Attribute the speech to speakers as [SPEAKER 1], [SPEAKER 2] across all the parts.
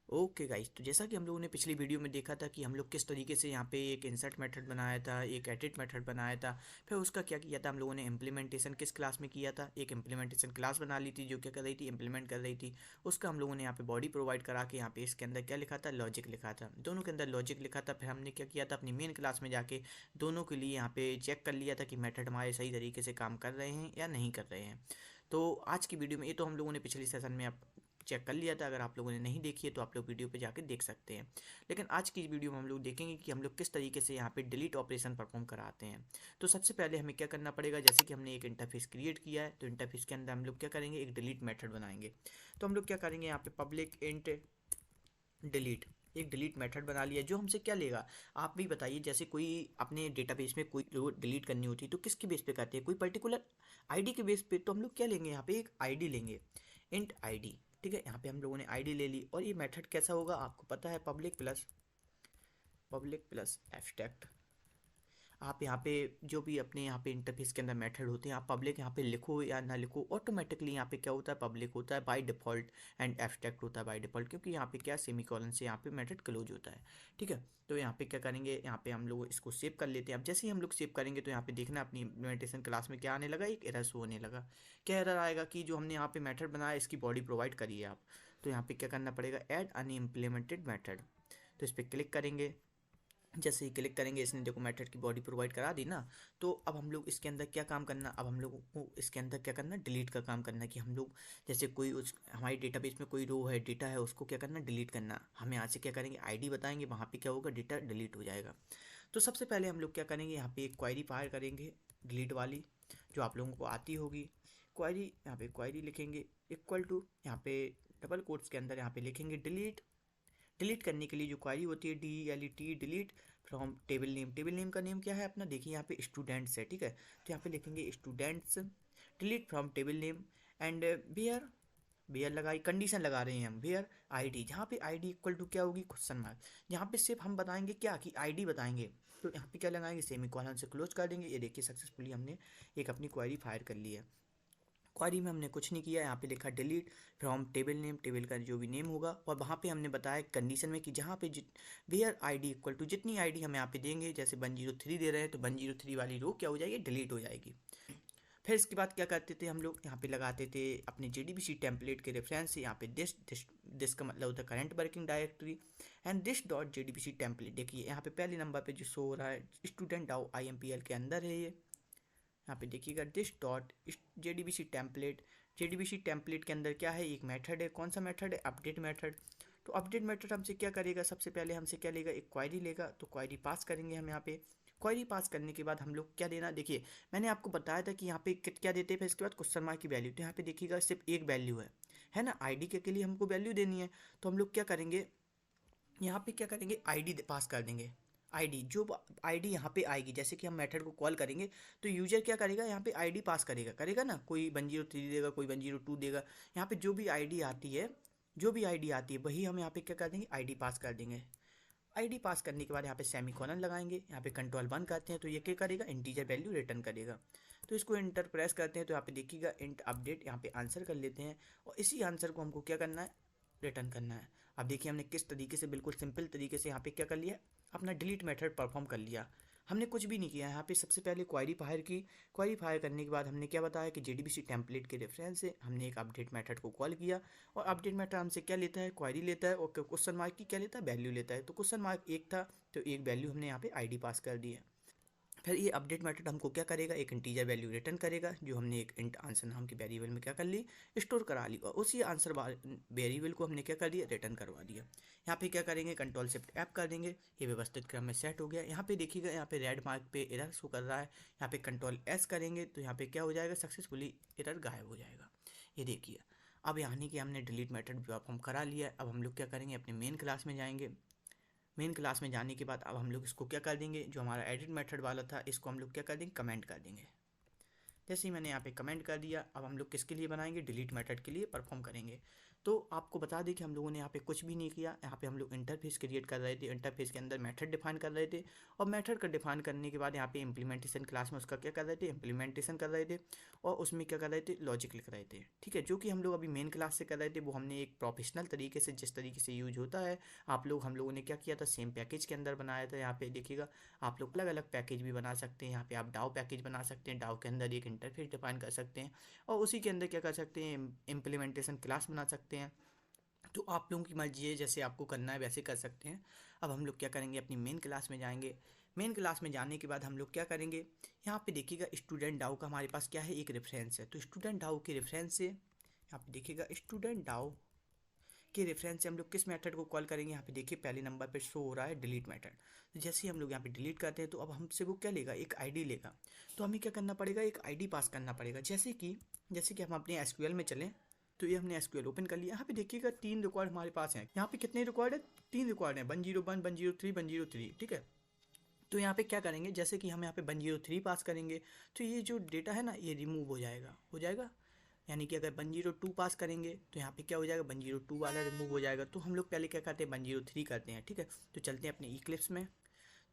[SPEAKER 1] Okay guys, तो जैसा कि हम लोगों ने पिछली वीडियो में देखा था कि हम लोग किस तरीके से यहाँ पे एक इंसर्ट मेथड बनाया था, एक एडिट मेथड बनाया था। फिर उसका क्या किया था हम लोगों ने, इम्प्लीमेंटेशन किस क्लास में किया था, एक इम्प्लीमेंटेशन क्लास बना ली थी जो क्या कर रही थी, इम्प्लीमेंट कर रही थी। उसका हम लोगों ने यहाँ पे बॉडी प्रोवाइड करा के यहाँ पे इसके अंदर क्या लिखा था, लॉजिक लिखा था, दोनों के अंदर लॉजिक लिखा था। फिर हमने क्या किया था, अपनी मेन क्लास में जाके दोनों के लिए यहाँ पे चेक कर लिया था कि मेथड हमारे सही तरीके से काम कर रहे हैं या नहीं कर रहे हैं। तो आज की वीडियो में ये तो हम लोगों ने पिछले सेशन में आप चेक कर लिया था। अगर आप लोगों ने नहीं देखी है तो आप लोग वीडियो पे जाके देख सकते हैं। लेकिन आज की वीडियो में हम लोग देखेंगे कि हम लोग किस तरीके से यहाँ पे डिलीट ऑपरेशन परफॉर्म कराते हैं। तो सबसे पहले हमें क्या करना पड़ेगा, जैसे कि हमने एक इंटरफेस क्रिएट किया है तो इंटरफेस के अंदर हम लोग क्या करेंगे, एक डिलीट मेथड बनाएंगे। तो हम लोग क्या करेंगे, यहाँ पे पब्लिक इंट डिलीट, एक डिलीट मेथड बना लिया। जो हमसे क्या लेगा, आप भी बताइए। जैसे कोई अपने डेटाबेस में कोई रो डिलीट करनी होती है तो किसके बेस पे करते हैं, कोई पर्टिकुलर आईडी के बेस पे। तो हम लोग क्या लेंगे, यहाँ पे एक आईडी लेंगे, इंट आईडी। ठीक है, यहाँ पे हम लोगों ने आईडी ले ली। और ये मेथड कैसा होगा आपको पता है, पब्लिक प्लस एब्स्ट्रैक्ट। आप यहाँ पे जो भी अपने यहाँ पे इंटरफेस के अंदर मेथड होते हैं, आप पब्लिक यहाँ पे लिखो या ना लिखो, ऑटोमेटिकली यहाँ पे क्या होता है, पब्लिक होता है बाय डिफ़ॉल्ट एंड एब्स्ट्रैक्ट होता है बाय डिफ़ॉल्ट, क्योंकि यहाँ पे क्या सेमीकोलन से यहाँ पे मेथड क्लोज होता है। ठीक है, तो यहाँ पे क्या करेंगे, यहाँ पे हम लोग इसको सेव कर लेते हैं। अब जैसे ही हम लोग सेव करेंगे तो यहाँ पे देखना अपनी इम्प्लीमेंटेशन क्लास में क्या आने लगा, एक एरर शो होने लगा। क्या एरर आएगा कि जो हमने यहाँ पे मेथड बनाया इसकी बॉडी प्रोवाइड करी है आप। तो यहाँ पे क्या करना पड़ेगा, ऐड अनइम्प्लीमेंटेड मेथड। तो इस पर क्लिक करेंगे। जैसे ही क्लिक करेंगे, इसने देखो मेथड की बॉडी प्रोवाइड करा दी ना। तो अब हम लोग इसके अंदर क्या काम करना, अब हम लोगों को इसके अंदर क्या करना, डिलीट का काम करना। कि हम लोग जैसे कोई उस हमारी डेटाबेस में कोई रो है, डेटा है, उसको क्या करना, डिलीट करना। हम यहाँ से क्या करेंगे, आईडी बताएंगे, वहाँ पे क्या होगा, डेटा डिलीट हो जाएगा। तो सबसे पहले हम लोग क्या करेंगे, यहाँ पे एक क्वेरी फायर करेंगे डिलीट वाली, जो आप लोगों को आती होगी। क्वेरी, यहाँ पे क्वेरी लिखेंगे इक्वल टू, यहाँ पे डबल कोट्स के अंदर यहाँ पे लिखेंगे डिलीट। डिलीट करने के लिए जो क्वारी होती है, DELET delete from table name. Table name का नेम क्या है अपना, देखिए यहाँ पे स्टूडेंट्स है। ठीक है, तो यहाँ पे लिखेंगे students delete from table name and where, where लगाई, कंडीशन लगा रहे हैं हम, वेयर आईडी, जहाँ पे आईडी इक्वल टू क्या होगी, क्वेश्चन मार्क। यहाँ पे सिर्फ हम बताएंगे क्या कि आईडी बताएंगे। तो यहाँ पे क्या लगाएंगे, सेमी कॉलन से क्लोज कर देंगे। ये देखिए सक्सेसफुली हमने एक अपनी क्वारी फायर कर ली है। क्वारी में हमने कुछ नहीं किया, यहाँ पे लिखा delete from table name, table का जो भी नेम होगा। और वहाँ पे हमने बताया कंडीशन में कि जहाँ पे वेयर आईडी इक्वल टू, जितनी आईडी हम यहाँ पे देंगे, जैसे 103 दे रहे हैं तो 103 वाली रो क्या हो जाएगी, डिलीट हो जाएगी। फिर इसके बाद क्या करते थे हम लोग, यहाँ पे लगाते थे अपने JDBC टेम्पलेट के रेफरेंस से, यहाँ पे दिस का मतलब होता है current working directory and this dot JDBC template. देखिए यहाँ पे पहले नंबर पे जो शो हो रहा है, स्टूडेंट आओ IMPL के अंदर है ये। यहाँ पे देखिएगा this dot JDBC template. JDBC template के अंदर क्या है, एक मेथड है। कौन सा मेथड है, अपडेट मेथड। तो अपडेट मेथड हमसे क्या करेगा, सबसे पहले हमसे क्या लेगा, एक क्वारी लेगा। तो क्वारी पास करेंगे हम यहाँ पे। क्वारी पास करने के बाद हम लोग क्या देना, देखिए मैंने आपको बताया था कि यहाँ पे क्या देते हैं, फिर इसके बाद क्वेश्चन मार्क की वैल्यू। तो यहाँ पे देखिएगा सिर्फ एक वैल्यू है ना, आईडी के लिए हमको वैल्यू देनी है। तो हम लोग क्या करेंगे, यहाँ पे क्या करेंगे, आईडी पास कर देंगे। आईडी, जो आईडी यहाँ पे आएगी, जैसे कि हम मेथड को कॉल करेंगे तो यूजर क्या करेगा, यहाँ पे आईडी पास करेगा करेगा ना। कोई 103 देगा, कोई 102 देगा। यहाँ पे जो भी आईडी आती है, जो भी आईडी आती है वही हम यहाँ पे क्या कर देंगे, आईडी पास कर देंगे। आईडी पास करने के बाद यहाँ पे सेमीकोलन लगाएंगे। यहाँ पे कंट्रोल 1 करते हैं तो ये क्या करेगा, इंटीजर वैल्यू रिटर्न करेगा। तो इसको इंटर प्रेस करते हैं तो यहाँ पे देखिएगा इंट अपडेट, यहाँ पे आंसर कर लेते हैं। और इसी आंसर को हमको क्या करना है, रिटर्न करना है। अब देखिए हमने किस तरीके से, बिल्कुल सिंपल तरीके से यहाँ पे क्या कर लिया, अपना डिलीट मेथड परफॉर्म कर लिया। हमने कुछ भी नहीं किया यहाँ पे। सबसे पहले क्वारी फायर की, क्वारी फायर करने के बाद हमने क्या बताया कि JDBC टेम्पलेट के रेफरेंस से हमने एक अपडेट मेथड को कॉल किया। और अपडेट मेथड हमसे क्या लेता है, क्वारी लेता है, और क्वेश्चन मार्क की क्या लेता है, वैल्यू लेता है। तो क्वेश्चन मार्क एक था तो एक वैल्यू हमने यहाँ पे आईडी पास कर दी है। फिर ये अपडेट मेथड हमको क्या करेगा, एक इंटीजर वैल्यू रिटर्न करेगा, जो हमने एक इंट आंसर नाम की वेरिएबल में क्या कर ली, स्टोर करा ली। और उसी आंसर वेरिएबल को हमने क्या कर दिया, रिटर्न करवा दिया। यहाँ पे क्या करेंगे, कंट्रोल शिफ्ट ऐप कर देंगे। ये व्यवस्थित क्रम में सेट हो गया। यहाँ पे देखिएगा, यहाँ पे रेड मार्क पे एरर शो कर रहा है। यहाँ पे कंट्रोल S करेंगे तो यहाँ पे क्या हो जाएगा, सक्सेसफुली एरर गायब हो जाएगा। ये देखिए, अब यानी कि हमने डिलीट मेथड परफॉर्म करा लिया है। अब हम लोग क्या करेंगे, अपने मेन क्लास में जाएंगे। मेन क्लास में जाने के बाद अब हम लोग इसको क्या कर देंगे, जो हमारा एडिट मेथड वाला था इसको हम लोग क्या कर देंगे, कमेंट कर देंगे। जैसे ही मैंने यहाँ पे कमेंट कर दिया, अब हम लोग किसके लिए बनाएंगे, डिलीट मेथड के लिए परफॉर्म करेंगे। तो आपको बता दें कि हम लोगों ने यहाँ पे कुछ भी नहीं किया, यहाँ पे हम लोग इंटरफेस क्रिएट कर रहे थे, इंटरफेस के अंदर मेथड डिफाइन कर रहे थे, और मेथड का डिफाइन करने के बाद यहाँ पे इम्प्लीमेंटेशन क्लास में उसका क्या कर रहे थे, इम्प्लीमेंटेशन कर रहे थे, और उसमें क्या कर रहे थे, लॉजिक लिख रहे थे। ठीक है, जो कि हम लोग अभी मेन क्लास से कर रहे थे, वो हमने एक प्रोफेशनल तरीके से, जिस तरीके से यूज होता है, हम लोगों ने क्या किया था, सेम पैकेज के अंदर बनाया था। यहाँ पे देखिएगा, आप लोग अलग अलग पैकेज भी बना सकते हैं। यहाँ पे आप डाउ पैकेज बना सकते हैं, डाउ के अंदर एक इंटरफेस डिफाइन कर सकते हैं, और उसी के अंदर क्या कर सकते हैं, इम्प्लीमेंटेशन क्लास बना सकते हैं। तो आप लोगों की मर्जी है, जैसे आपको करना है वैसे कर सकते हैं। अब हम लोग क्या करेंगे, अपनी मेन क्लास में जाएंगे। मेन क्लास में जाने के बाद हम लोग क्या करेंगे, यहाँ पे देखिएगा स्टूडेंट डाउ का हमारे पास क्या है, एक रेफरेंस है। तो स्टूडेंट डाउ के रेफरेंस से यहाँ पे देखिएगा, स्टूडेंट डाउ के रेफरेंस से हम लोग किस मेथड को कॉल करेंगे। यहाँ पे देखिए पहले नंबर पे शो हो रहा है डिलीट मेथड। तो जैसे ही हम लोग यहाँ पे डिलीट करते हैं, तो अब हमसे वो क्या लेगा, एक आईडी लेगा। तो हमें क्या करना पड़ेगा, एक आईडी पास करना पड़ेगा। जैसे कि हम अपने एसक्यूएल में चलें, तो ये हमने एसक्यूएल ओपन कर लिया। यहाँ पे देखिएगा 3 रिकॉर्ड हमारे पास हैं। यहाँ पे कितने रिकॉर्ड है, 3 रिकॉर्ड हैं, 101, 103, 103। ठीक है, तो यहाँ पे क्या करेंगे, जैसे कि हम यहाँ पे 103 पास करेंगे, तो ये जो डेटा है ना, ये रिमूव हो जाएगा। यानी कि अगर 102 पास करेंगे, तो यहाँ पे क्या हो जाएगा, 102 वाला रिमूव हो जाएगा। तो हम लोग पहले क्या करते हैं, 103 करते हैं। ठीक है, तो चलते हैं अपने इक्लिप्स में।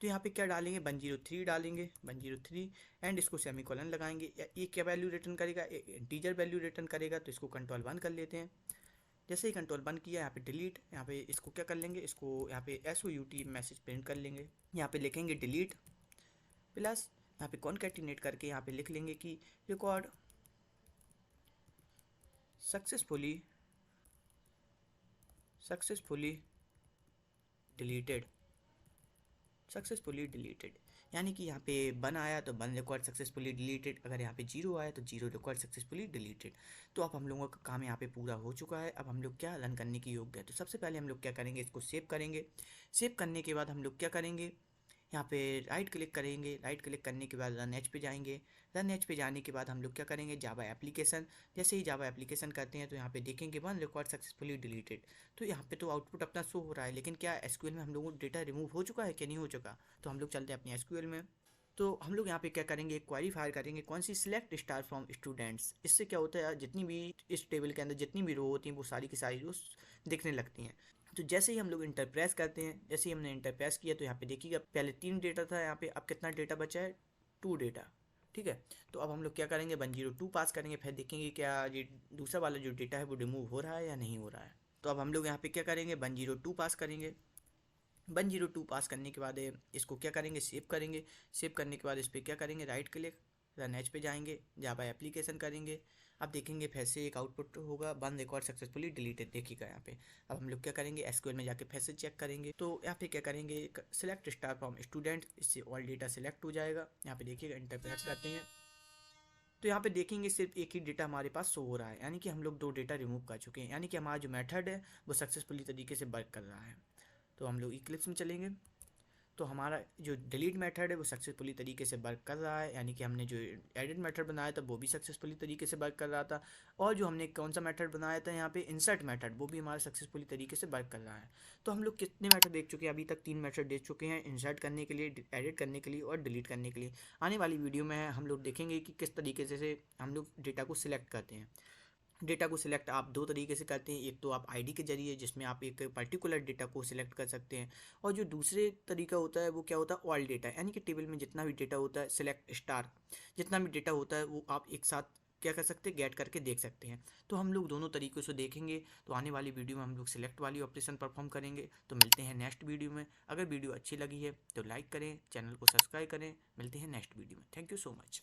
[SPEAKER 1] तो यहाँ पे क्या डालेंगे, 103 डालेंगे, 103, एंड इसको सेमीकोलन लगाएंगे। ये क्या वैल्यू रिटर्न करेगा, इंटीजर वैल्यू रिटर्न करेगा। तो इसको कंट्रोल 1 कर लेते हैं। जैसे ही कंट्रोल 1 किया, यहाँ पे डिलीट, यहाँ पे इसको क्या कर लेंगे, इसको यहाँ पे SOUT मैसेज प्रिंट कर लेंगे। यहाँ पे लिखेंगे डिलीट प्लस, यहाँ पे कॉन्कैटिनेट करके यहाँ पे लिख लेंगे कि रिकॉर्ड सक्सेसफुली डिलीटेड। यानी कि यहाँ पे 1 आया तो 1 रिकॉर्ड सक्सेसफुली डिलीटेड, अगर यहाँ पे 0 आया तो 0 रिकॉर्ड सक्सेसफुली डिलीटेड। तो अब हम लोगों का काम यहाँ पे पूरा हो चुका है। अब हम लोग क्या रन करने की योग्य है। तो सबसे पहले हम लोग क्या करेंगे, इसको सेव करेंगे। सेव करने के बाद हम लोग क्या करेंगे, यहाँ पे राइट क्लिक करेंगे। राइट क्लिक करने के बाद रन एच पे जाएंगे। रन एच पे जाने के बाद हम लोग क्या करेंगे, जावा एप्लीकेशन। जैसे ही जावा एप्लीकेशन करते हैं, तो यहाँ पे देखेंगे 1 रिकॉर्ड सक्सेसफुली डिलीटेड। तो यहाँ पे तो आउटपुट अपना शो हो रहा है, लेकिन क्या एसक्यूएल में हम लोगों को डेटा रिमूव हो चुका है कि नहीं हो चुका। तो हम लोग चलते हैं अपने एसक्यूएल में। तो हम लोग यहाँ पे क्या करेंगे, एक क्वेरी फायर करेंगे, कौन सी, सिलेक्ट स्टार फ्रॉम स्टूडेंट्स। इससे क्या होता है, जितनी भी इस टेबल के अंदर जितनी भी रो होती हैं, वो सारी की सारी रो दिखने लगती हैं। तो जैसे ही हम लोग इंटर प्रेस करते हैं, जैसे ही हमने इंटर प्रेस किया, तो यहाँ पे देखिएगा पहले 3 डेटा था, यहाँ पे अब कितना डेटा बचा है, 2 डेटा। ठीक है, तो अब हम लोग क्या करेंगे, 102 पास करेंगे, फिर देखेंगे क्या ये दूसरा वाला जो डेटा है वो रिमूव हो रहा है या नहीं हो रहा है। तो अब हम लोग यहाँ पे क्या करेंगे, 102 पास करेंगे। 102 पास करने के बाद इसको क्या करेंगे, सेव करेंगे। सेव करने के बाद इस पर क्या करेंगे, राइट क्लिक, रन एच पे जाएंगे, जावा एप्लीकेशन करेंगे। अब देखेंगे फिर से एक आउटपुट होगा, 1 रिकॉर्ड सक्सेसफुली डिलीटेड, देखिएगा यहाँ पे। अब हम लोग क्या करेंगे, एसक्यूएल में जाके फिर से चेक करेंगे। तो यहाँ पे क्या करेंगे, सिलेक्ट स्टार फ्रॉम स्टूडेंट, इससे ऑल डेटा सिलेक्ट हो जाएगा। यहाँ पे देखिएगा इंटर प्रेस करते हैं, तो यहाँ पे देखेंगे सिर्फ एक ही डेटा हमारे पास शो हो रहा है, यानी कि हम लोग 2 डेटा रिमूव कर चुके हैं। यानी कि हमारा जो मेथड है वो सक्सेसफुली तरीके से वर्क कर रहा है। तो हम लोग इक्लिप्स में चलेंगे, तो हमारा जो डिलीट मेथड है वो सक्सेसफुली तरीके से वर्क कर रहा है। यानी कि हमने जो एडिट मेथड बनाया था वो भी सक्सेसफुली तरीके से वर्क कर रहा था, और जो हमने कौन सा मेथड बनाया था यहाँ पे, इंसर्ट मेथड, वो भी हमारा सक्सेसफुली तरीके से वर्क कर रहा है। तो हम लोग कितने मेथड देख चुके हैं, अभी तक 3 मेथड देख चुके हैं, इंसर्ट करने के लिए, एडिट करने के लिए और डिलीट करने के लिए। आने वाली वीडियो में हम लोग देखेंगे कि किस तरीके से हम लोग डेटा को सिलेक्ट करते हैं। डेटा को सिलेक्ट आप 2 तरीके से करते हैं, एक तो आप आईडी के जरिए, जिसमें आप एक पर्टिकुलर डेटा को सिलेक्ट कर सकते हैं, और जो दूसरे तरीका होता है वो क्या होता है, ऑल डेटा, यानी कि टेबल में जितना भी डेटा होता है, सिलेक्ट स्टार, जितना भी डेटा होता है वो आप एक साथ क्या कर सकते हैं, गेट करके देख सकते हैं। तो हम लोग दोनों तरीक़ों से देखेंगे। तो आने वाली वीडियो में हम लोग सिलेक्ट वाली ऑपरेशन परफॉर्म करेंगे। तो मिलते हैं नेक्स्ट वीडियो में। अगर वीडियो अच्छी लगी है तो लाइक करें, चैनल को सब्सक्राइब करें। मिलते हैं नेक्स्ट वीडियो में। Thank you so much.